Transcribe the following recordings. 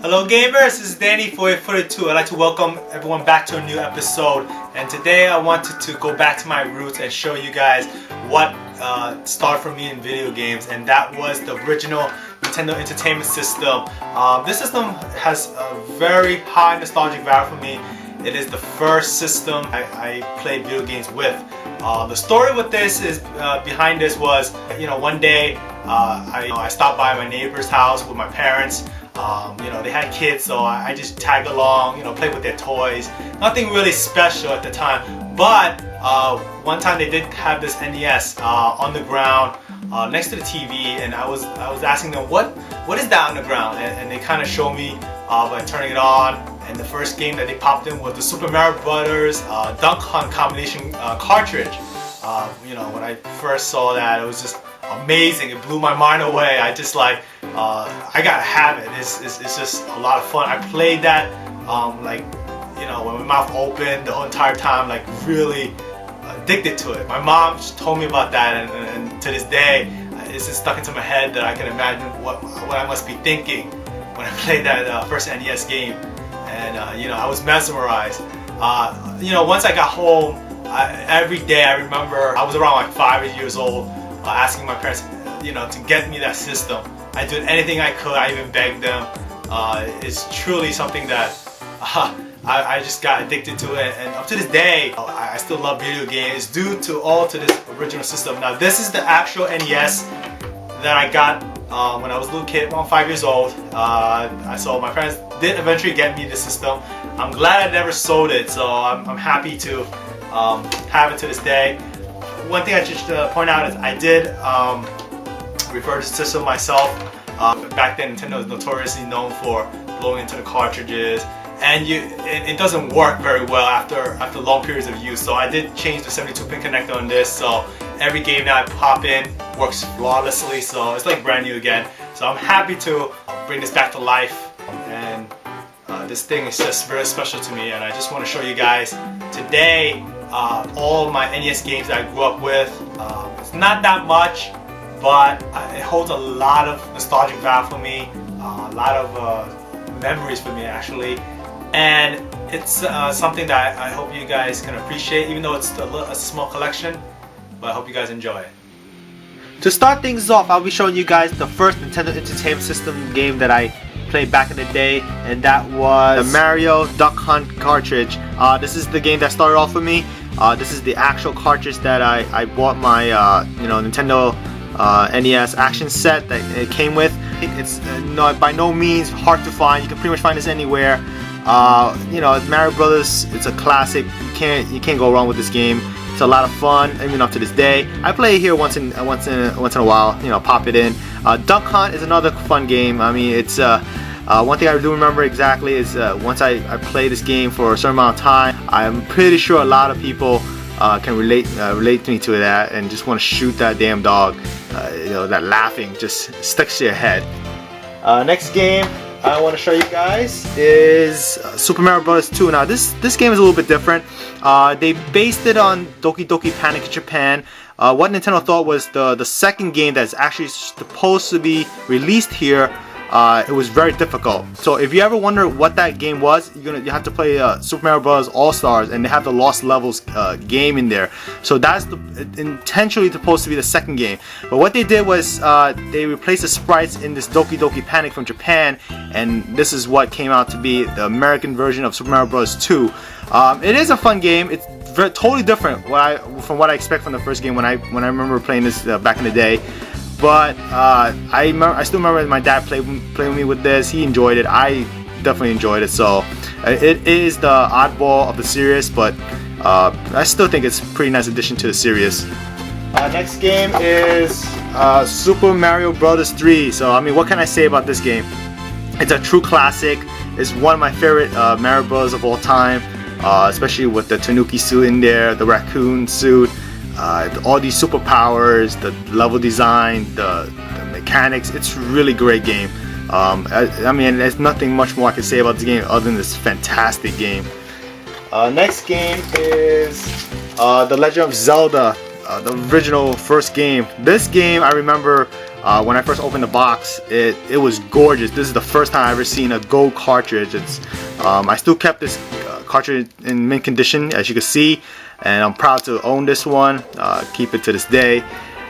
Hello gamers, this is Danny for 42. I'd like to welcome everyone back to a new episode, and today I wanted to go back to my roots and show you guys what started for me in video games, and that was the original Nintendo Entertainment System. This system has a very high nostalgic value for me. It is the first system I played video games with. The story with this is behind this was, one day I stopped by my neighbor's house with my parents. They had kids, so I just tagged along, played with their toys. Nothing really special at the time, but one time they did have this NES on the ground next to the TV, and I was asking them what is that on the ground, and they kind of showed me by turning it on. And the first game that they popped in was the Super Mario Brothers Duck Hunt combination cartridge. When I first saw that, it was just amazing. It blew my mind away. I just I gotta have it. It's just a lot of fun. I played that with my mouth open the whole entire time, really addicted to it. My mom told me about that, and to this day, it's just stuck into my head that I can imagine what I must be thinking when I played that first NES game. And I was mesmerized. Once I got home, every day I remember I was around 5 years old, asking my parents, to get me that system. I did anything I could. I even begged them. It's truly something that I just got addicted to it, and up to this day, I still love video games due to this original system. Now, this is the actual NES that I got when I was a little kid, around 5 years old. So my parents did eventually get me the system. I'm glad I never sold it, so I'm happy to have it to this day. One thing I just point out is I did refer to the system myself. Back then, Nintendo was notoriously known for blowing into the cartridges, and it doesn't work very well after long periods of use. So I did change the 72-pin connector on this, so every game that I pop in works flawlessly, so it's like brand new again. So I'm happy to bring this back to life, and this thing is just very special to me, and I just want to show you guys today all my NES games that I grew up with. It's not that much, but it holds a lot of nostalgic value for me, a lot of memories for me actually, and it's something that I hope you guys can appreciate, even though it's a small collection, but I hope you guys enjoy it. To start things off, I'll be showing you guys the first Nintendo Entertainment System game that I played back in the day, and that was the Mario Duck Hunt cartridge. This is the game that started off for me. This is the actual cartridge that I bought my Nintendo NES action set that it came with. It's by no means hard to find. You can pretty much find this anywhere. Mario Brothers, it's a classic. You can't go wrong with this game. It's a lot of fun, even up to this day. I play it here once in a while. Pop it in. Duck Hunt is another fun game. I mean, it's one thing I do remember exactly is once I play this game for a certain amount of time, I'm pretty sure a lot of people can relate me to that and just want to shoot that damn dog. That laughing just sticks to your head. Next game I want to show you guys is Super Mario Bros. 2. Now this game is a little bit different. They based it on Doki Doki Panic in Japan. What Nintendo thought was the second game that's actually supposed to be released here. It was very difficult. So if you ever wonder what that game was, you have to play Super Mario Bros. All-Stars, and they have the Lost Levels game in there. So that's intentionally supposed to be the second game. But what they did was they replaced the sprites in this Doki Doki Panic from Japan, and this is what came out to be the American version of Super Mario Bros. 2. It is a fun game. It's totally different from what I expect from the first game when I remember playing this back in the day. But I still remember my dad played with me with this. He enjoyed it. I definitely enjoyed it. So it is the oddball of the series, but I still think it's a pretty nice addition to the series. Next game is Super Mario Bros. 3. So I mean, what can I say about this game? It's a true classic. It's one of my favorite Mario Bros. Of all time, especially with the Tanuki suit in there, the raccoon suit. All these superpowers, the level design, the mechanics. It's a really great game. I mean, there's nothing much more I can say about this game other than this fantastic game. Next game is The Legend of Zelda, the original first game. This game I remember when I first opened the box, it was gorgeous. This is the first time I've ever seen a gold cartridge. I still kept this cartridge in mint condition, as you can see, and I'm proud to own this one. Keep it to this day.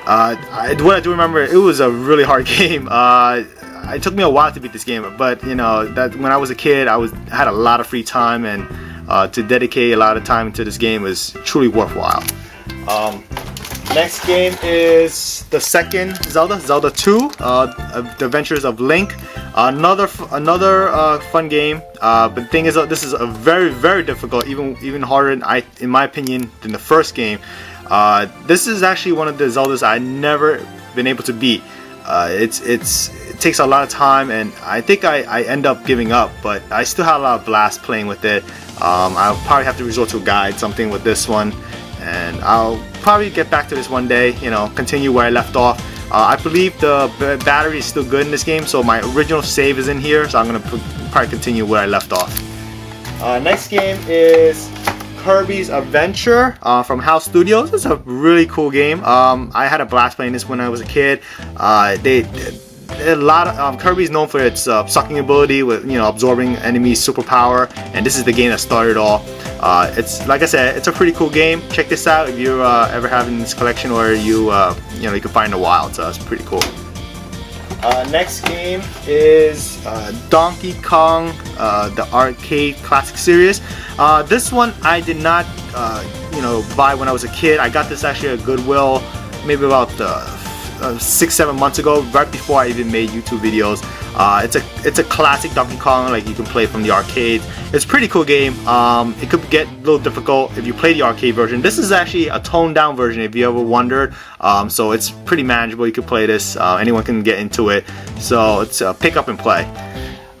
What I do remember, it was a really hard game. It took me a while to beat this game, but you know that when I was a kid, I had a lot of free time, and to dedicate a lot of time to this game was truly worthwhile. Next game is the second Zelda, Zelda 2, The Adventures of Link. Another fun game, but the thing is, this is a very difficult, even harder, in my opinion, than the first game. This is actually one of the Zeldas I never been able to beat. It takes a lot of time, and I think I end up giving up, but I still have a lot of blast playing with it. I'll probably have to resort to a guide, something with this one, and I'll probably get back to this one day, you know, continue where I left off. I believe the battery is still good in this game, so my original save is in here, so I'm going to probably continue where I left off. Next game is Kirby's Adventure from House Studios. It's a really cool game. I had a blast playing this when I was a kid. A lot of Kirby's known for its sucking ability with, you know, absorbing enemies' superpower, and this is the game that started it all. It's, like I said, it's a pretty cool game. Check this out if you're ever having this collection, or you know, you can find it in the wild. So it's pretty cool. Next game is Donkey Kong, the arcade classic series. This one I did not, you know, buy when I was a kid. I got this actually at Goodwill, maybe about 6-7 months ago, right before I even made YouTube videos. It's a classic Donkey Kong, like you can play from the arcade. It's a pretty cool game. It could get a little difficult if you play the arcade version. This is actually a toned down version, if you ever wondered. So it's pretty manageable. You can play this. Anyone can get into it. So it's pick up and play.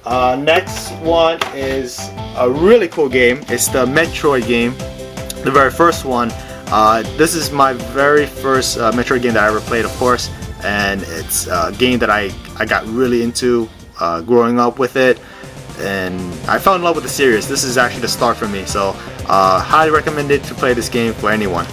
Next one is a really cool game. It's the Metroid game, the very first one. This is my very first Metroid game that I ever played, of course, and it's a game that I got really into growing up with it, and I fell in love with the series. This is actually the start for me, so highly recommended to play this game for anyone.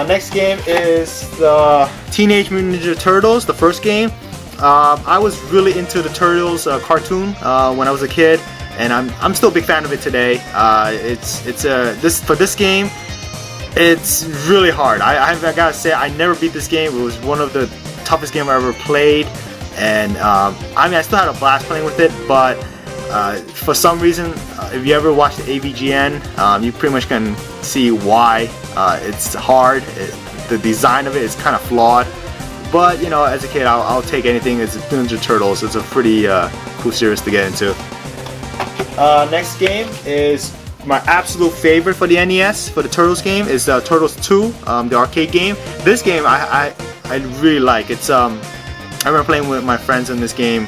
Next game is the Teenage Mutant Ninja Turtles, the first game. I was really into the Turtles cartoon when I was a kid, and I'm still a big fan of it today. For this game, it's really hard. I gotta say, I never beat this game. It was one of the toughest games I ever played, and I mean, I still had a blast playing with it, but for some reason, if you ever watch the AVGN, you pretty much can see why it's hard. The design of it is kind of flawed, but you know, as a kid, I'll take anything. It's Ninja Turtles. It's a pretty cool series to get into. Next game is my absolute favorite for the NES, for the Turtles game, is Turtles 2, the arcade game. This game I really like. It's I remember playing with my friends in this game,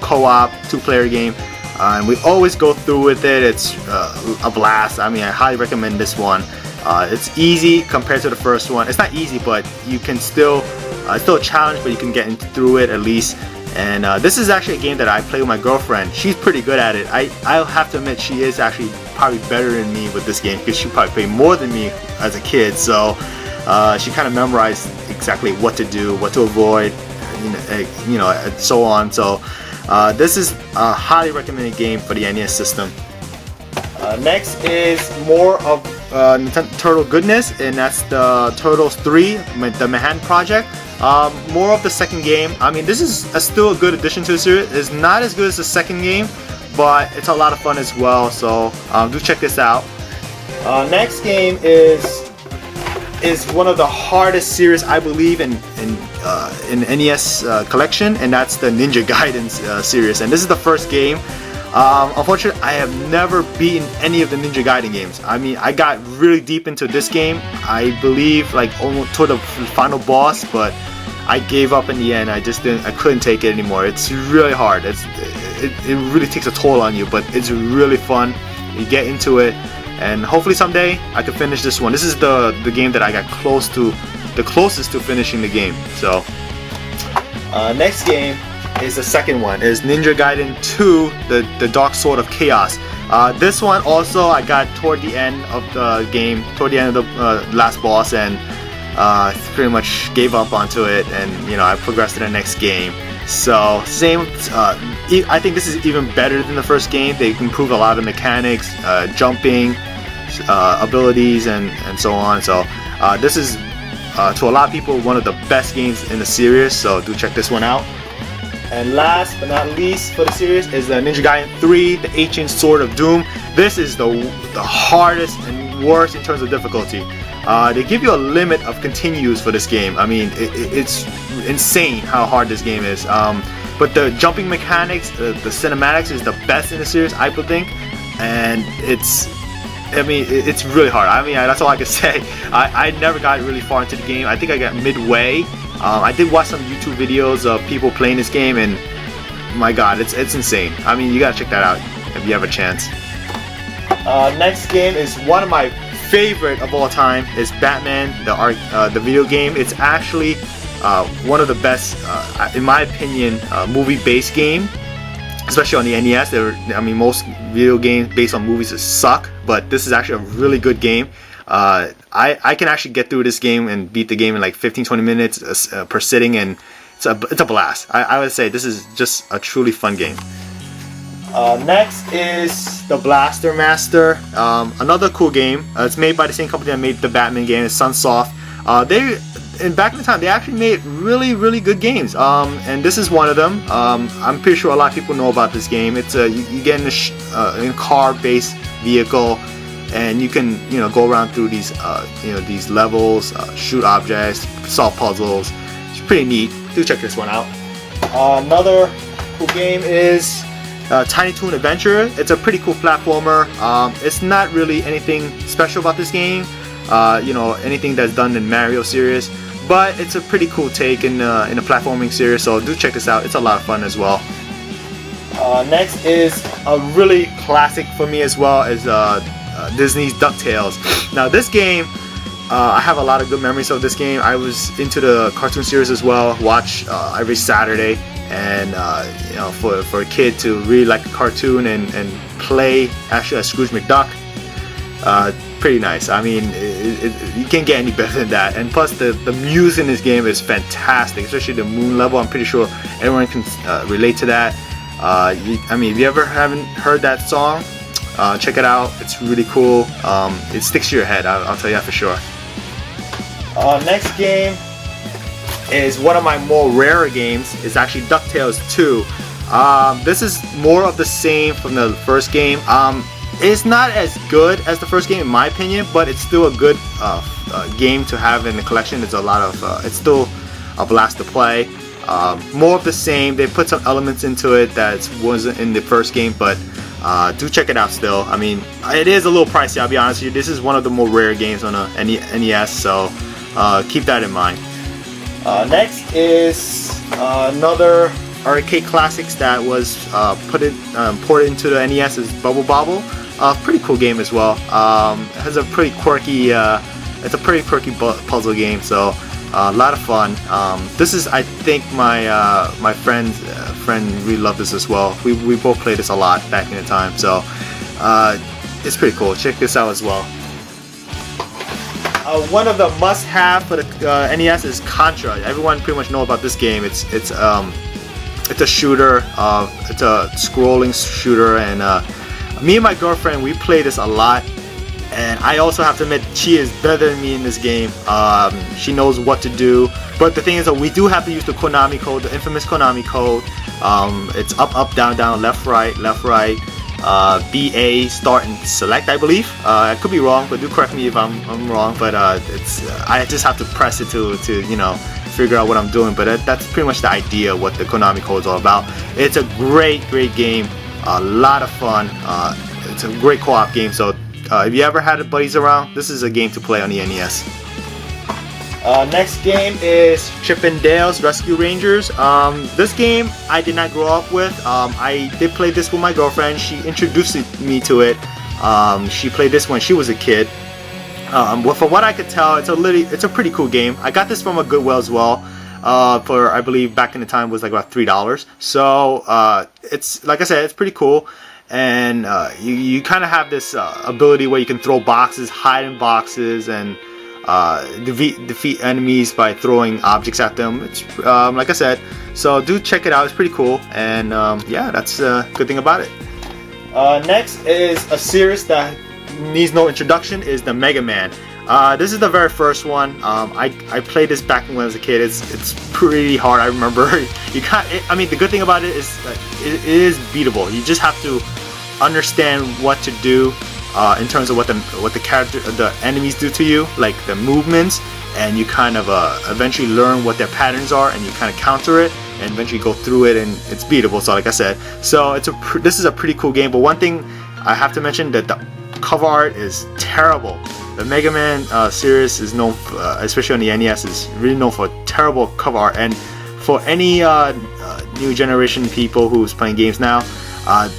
co-op, 2-player game, and we always go through with it. It's a blast. I mean, I highly recommend this one. It's easy compared to the first one. It's not easy, but you can still, it's still a challenge, but you can get through it at least. And this is actually a game that I play with my girlfriend. She's pretty good at it. I'll have to admit, she is actually probably better than me with this game, because she probably played more than me as a kid. So she kind of memorized exactly what to do, what to avoid, you know, and so on. So this is a highly recommended game for the NES system. Next is more of Nintendo Turtle goodness, and that's the Turtles 3, the Manhattan Project. More of the second game. I mean, this is still a good addition to the series. It's not as good as the second game, but it's a lot of fun as well, so do check this out. Next game is one of the hardest series, I believe, in NES collection, and that's the Ninja Gaiden series, and this is the first game. Unfortunately, I have never beaten any of the Ninja Gaiden games. I mean, I got really deep into this game, I believe, like almost toward the final boss, but I gave up in the end. I couldn't take it anymore. It's really hard. It really takes a toll on you, but it's really fun. You get into it, and hopefully someday I can finish this one. This is the game that I got the closest to finishing the game. So next game is the second one. Is Ninja Gaiden 2, the Dark Sword of Chaos. This one also I got toward the end of the game, toward the end of the last boss, and pretty much gave up onto it, and you know, I progressed to the next game. So same, I think this is even better than the first game. They improved a lot of mechanics, jumping, abilities, and so on. So this is to a lot of people one of the best games in the series, so do check this one out. And last but not least for the series is the Ninja Gaiden 3, the Ancient Sword of Doom. This is the hardest and worst in terms of difficulty. They give you a limit of continues for this game. I mean, it's insane how hard this game is. But the jumping mechanics, the cinematics is the best in the series, I would think. And it's really hard. I mean, that's all I can say. I never got really far into the game. I think I got midway. I did watch some YouTube videos of people playing this game, and my God, it's insane. I mean, you gotta check that out if you have a chance. Next game is one of my favorite of all time. Is Batman, the video game. It's actually one of the best, in my opinion, movie-based game, especially on the NES. I mean, most video games based on movies suck, but this is actually a really good game. I can actually get through this game and beat the game in like 15-20 minutes per sitting, and it's a blast. I would say this is just a truly fun game. Next is the Blaster Master, another cool game. It's made by the same company that made the Batman game, it's Sunsoft. Back in the time, they actually made really good games, and this is one of them. I'm pretty sure a lot of people know about this game. It's you get in a car-based vehicle, and you can go around through these these levels, shoot objects, solve puzzles. It's pretty neat. Do check this one out. Another cool game is Tiny Toon Adventure. It's a pretty cool platformer. It's not really anything special about this game, anything that's done in Mario series, but it's a pretty cool take in a platforming series. So do check this out. It's a lot of fun as well. Next is a really classic for me as well, is Disney's DuckTales. Now this game, I have a lot of good memories of this game. I was into the cartoon series as well. Watch every Saturday, and for a kid to really like a cartoon and play actually as Scrooge McDuck, pretty nice. I mean, you can't get any better than that. And plus the music in this game is fantastic, especially the moon level. I'm pretty sure everyone can relate to that. I mean, if you ever haven't heard that song, check it out. It's really cool. It sticks to your head, I'll tell you that for sure. Next game is one of my more rarer games. It's actually DuckTales 2. This is more of the same from the first game. It's not as good as the first game in my opinion, but it's still a good game to have in the collection. It's it's still a blast to play. More of the same. They put some elements into it that wasn't in the first game, but do check it out still. I mean, it is a little pricey, I'll be honest with you. This is one of the more rare games on a NES, so keep that in mind. Next is another arcade classics that was ported into the NES, is Bobble. Pretty cool game as well. It has a pretty quirky, it's a pretty quirky puzzle game, so a lot of fun. This is, I think, my friend really loved this as well. We both played this a lot back in the time, so it's pretty cool. Check this out as well. One of the must-have for the NES is Contra. Everyone pretty much know about this game. It's a shooter. It's a scrolling shooter, and me and my girlfriend, we play this a lot. And I also have to admit, she is better than me in this game. She knows what to do. But the thing is that we do have to use the Konami code, the infamous Konami code. It's up, down, left, right, BA, start, and select, I believe. I could be wrong, but do correct me if I'm wrong. But I just have to press it to figure out what I'm doing. But that's pretty much the idea of what the Konami code is all about. It's a great game. A lot of fun. It's a great co-op game. So if you ever had buddies around, this is a game to play on the NES. Next game is Chip and Dale's Rescue Rangers. This game I did not grow up with. I did play this with my girlfriend. She introduced me to it. She played this when she was a kid. Well, from what I could tell, it's a pretty cool game. I got this from a Goodwill as well. For, I believe back in the time, was like about $3. So it's, like I said, it's pretty cool. And you kind of have this ability where you can throw boxes, hide in boxes, and defeat enemies by throwing objects at them. It's like I said, so do check it out. It's pretty cool, and yeah, that's a good thing about it. Next is a series that needs no introduction, is the Mega Man. This is the very first one. I played this back when I was a kid. It's pretty hard. I remember. You can't. I mean, the good thing about it is it is beatable. You just have to understand what to do in terms of what the enemies do to you, like the movements, and you kind of eventually learn what their patterns are, and you kind of counter it, and eventually go through it, and it's beatable. So like I said, so this is a pretty cool game. But one thing I have to mention, that the cover art is terrible. The Mega Man series is known, especially on the NES, is really known for terrible cover art. And for any new generation people who's playing games now,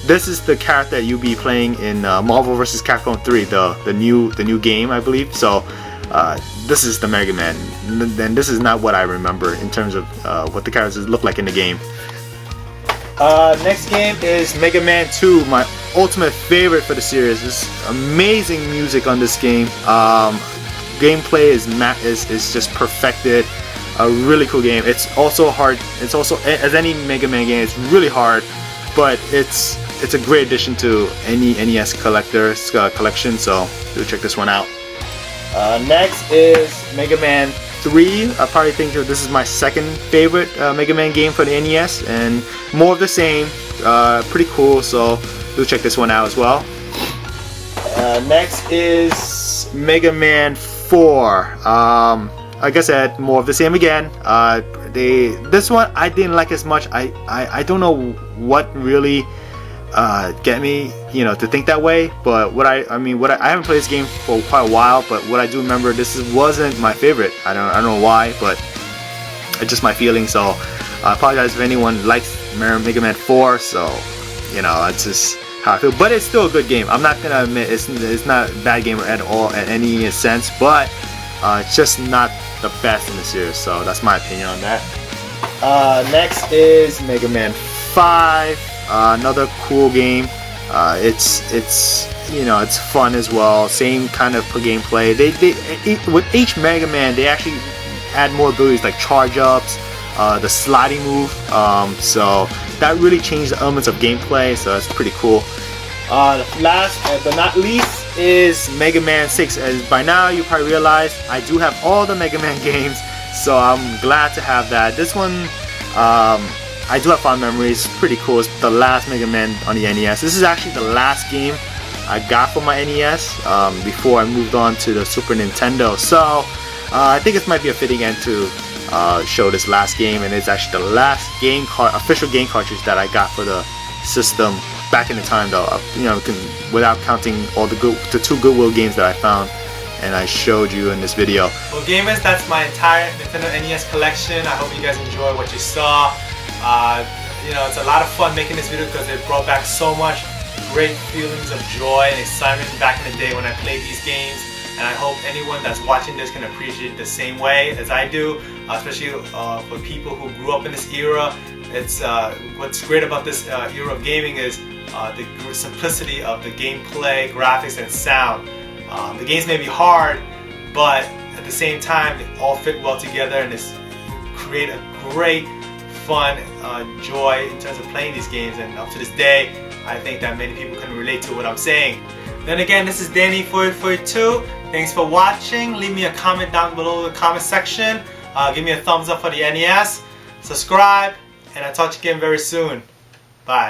this is the character that you'll be playing in Marvel vs. Capcom 3, the new game, I believe. So this is the Mega Man. And this is not what I remember in terms of what the characters look like in the game. Next game is Mega Man 2, my ultimate favorite for the series. There's amazing music on this game. Gameplay is just perfected. A really cool game. It's also hard. It's also, as any Mega Man game, it's really hard, but it's a great addition to any NES collector's collection. So do check this one out. Next is Mega Man 3. I probably think that this is my second favorite Mega Man game for the NES, and more of the same. Pretty cool, so do check this one out as well. Next is Mega Man 4. Like I said, more of the same again. This one I didn't like as much. I don't know what really get me, to think that way. But I haven't played this game for quite a while. But what I do remember, this wasn't my favorite. I don't know why, but it's just my feeling. So I apologize if anyone likes Mega Man 4. So it's just how I feel. But it's still a good game. I'm not gonna admit it's not a bad game at all in any sense. But it's just not the best in the series. So that's my opinion on that. Next is Mega Man 5. Another cool game. It's fun as well. Same kind of gameplay. With each Mega Man, they actually add more abilities like charge ups, the sliding move. So that really changed the elements of gameplay. So that's pretty cool. Last but not least is Mega Man 6. As by now you probably realize, I do have all the Mega Man games, so I'm glad to have that. This one, I do have fond memories. Pretty cool. It's the last Mega Man on the NES. This is actually the last game I got for my NES before I moved on to the Super Nintendo. So I think it might be a fitting end to show this last game, and it's actually the last official game cartridge that I got for the system back in the time, though. Without counting all the two Goodwill games that I found and I showed you in this video. Well, gamers, that's my entire Nintendo NES collection. I hope you guys enjoyed what you saw. It's a lot of fun making this video because it brought back so much great feelings of joy and excitement back in the day when I played these games. And I hope anyone that's watching this can appreciate it the same way as I do, especially for people who grew up in this era. It's what's great about this era of gaming is the simplicity of the gameplay, graphics, and sound. The games may be hard, but at the same time, they all fit well together, and it's create a great, fun joy in terms of playing these games. And up to this day, I think that many people can relate to what I'm saying. Then again, this is Danny442. Thanks for watching. Leave me a comment down below in the comment section. Give me a thumbs up for the NES. Subscribe, and I'll talk to you again very soon.